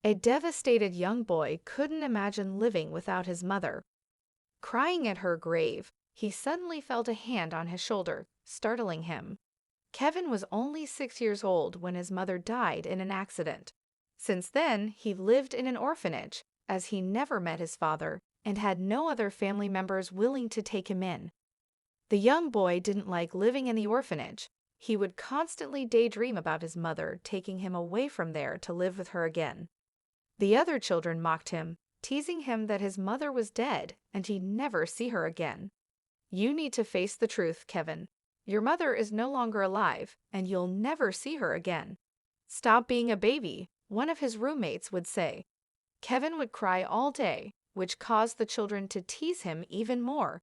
A devastated young boy couldn't imagine living without his mother. Crying at her grave, he suddenly felt a hand on his shoulder, startling him. Kevin was only 6 years old when his mother died in an accident. Since then, he lived in an orphanage, as he never met his father and had no other family members willing to take him in. The young boy didn't like living in the orphanage. He would constantly daydream about his mother taking him away from there to live with her again. The other children mocked him, teasing him that his mother was dead and he'd never see her again. "You need to face the truth, Kevin. Your mother is no longer alive, and you'll never see her again. Stop being a baby," one of his roommates would say. Kevin would cry all day, which caused the children to tease him even more.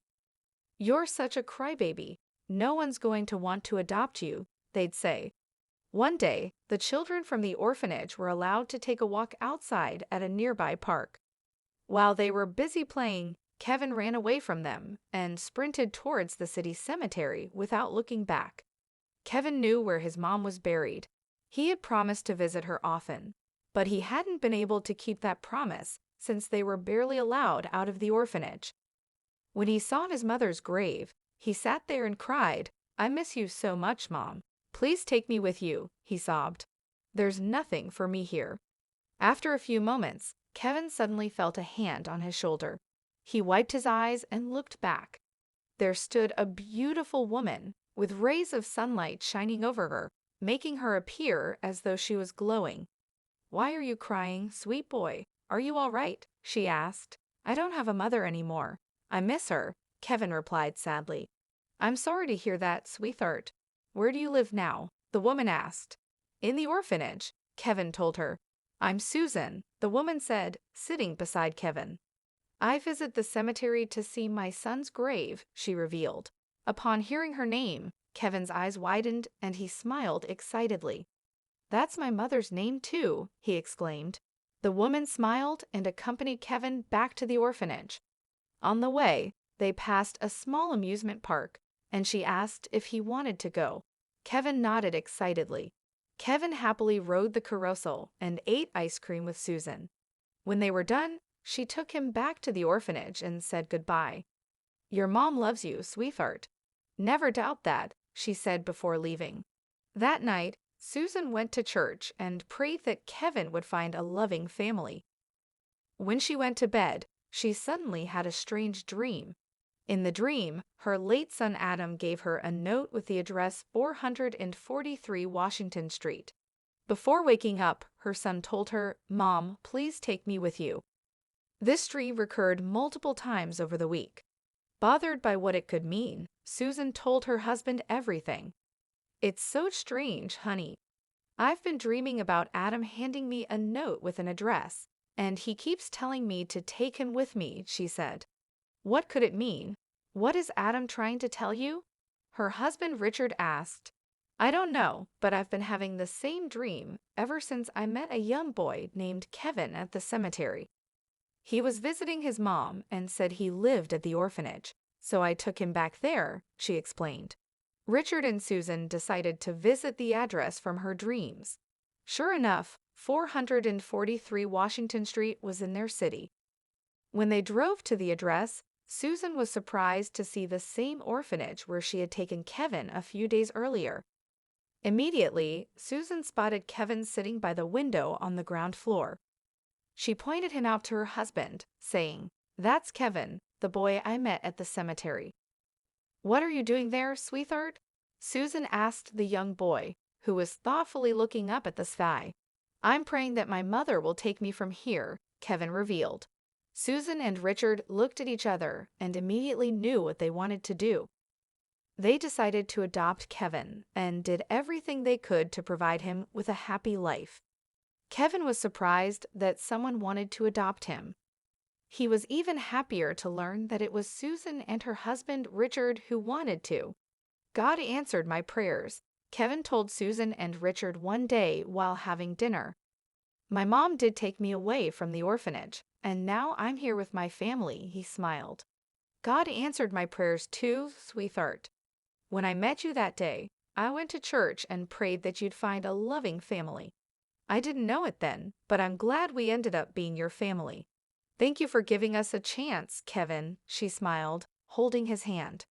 "You're such a crybaby. No one's going to want to adopt you," they'd say. One day, the children from the orphanage were allowed to take a walk outside at a nearby park. While they were busy playing, Kevin ran away from them and sprinted towards the city cemetery without looking back. Kevin knew where his mom was buried. He had promised to visit her often, but he hadn't been able to keep that promise since they were barely allowed out of the orphanage. When he saw his mother's grave, he sat there and cried, "I miss you so much, Mom. Please take me with you," he sobbed. "There's nothing for me here." After a few moments, Kevin suddenly felt a hand on his shoulder. He wiped his eyes and looked back. There stood a beautiful woman with rays of sunlight shining over her, making her appear as though she was glowing. "Why are you crying, sweet boy? Are you all right?" she asked. "I don't have a mother anymore. I miss her," Kevin replied sadly. "I'm sorry to hear that, sweetheart. Where do you live now?" the woman asked. "In the orphanage," Kevin told her. "I'm Susan," the woman said, sitting beside Kevin. "I visit the cemetery to see my son's grave," she revealed. Upon hearing her name, Kevin's eyes widened and he smiled excitedly. "That's my mother's name too," he exclaimed. The woman smiled and accompanied Kevin back to the orphanage. On the way, they passed a small amusement park, and she asked if he wanted to go. Kevin nodded excitedly. Kevin happily rode the carousel and ate ice cream with Susan. When they were done, she took him back to the orphanage and said goodbye. "Your mom loves you, sweetheart." "Never doubt that," she said before leaving. That night, Susan went to church and prayed that Kevin would find a loving family. When she went to bed, she suddenly had a strange dream. In the dream, her late son Adam gave her a note with the address 443 Washington Street. Before waking up, her son told her, "Mom, please take me with you." This dream recurred multiple times over the week. Bothered by what it could mean, Susan told her husband everything. "It's so strange, honey. I've been dreaming about Adam handing me a note with an address, and he keeps telling me to take him with me," she said. "What could it mean? What is Adam trying to tell you?" Her husband Richard asked. "I don't know, but I've been having the same dream ever since I met a young boy named Kevin at the cemetery. He was visiting his mom and said he lived at the orphanage, so I took him back there," she explained. Richard and Susan decided to visit the address from her dreams. Sure enough, 443 Washington Street was in their city. When they drove to the address, Susan was surprised to see the same orphanage where she had taken Kevin a few days earlier. Immediately, Susan spotted Kevin sitting by the window on the ground floor. She pointed him out to her husband, saying, "That's Kevin, the boy I met at the cemetery." "What are you doing there, sweetheart?" Susan asked the young boy, who was thoughtfully looking up at the sky. "I'm praying that my mother will take me from here," Kevin revealed. Susan and Richard looked at each other and immediately knew what they wanted to do. They decided to adopt Kevin and did everything they could to provide him with a happy life. Kevin was surprised that someone wanted to adopt him. He was even happier to learn that it was Susan and her husband Richard who wanted to. "God answered my prayers," Kevin told Susan and Richard one day while having dinner. "My mom did take me away from the orphanage, and now I'm here with my family," he smiled. "God answered my prayers too, sweetheart. When I met you that day, I went to church and prayed that you'd find a loving family. I didn't know it then, but I'm glad we ended up being your family. Thank you for giving us a chance, Kevin, she smiled, holding his hand.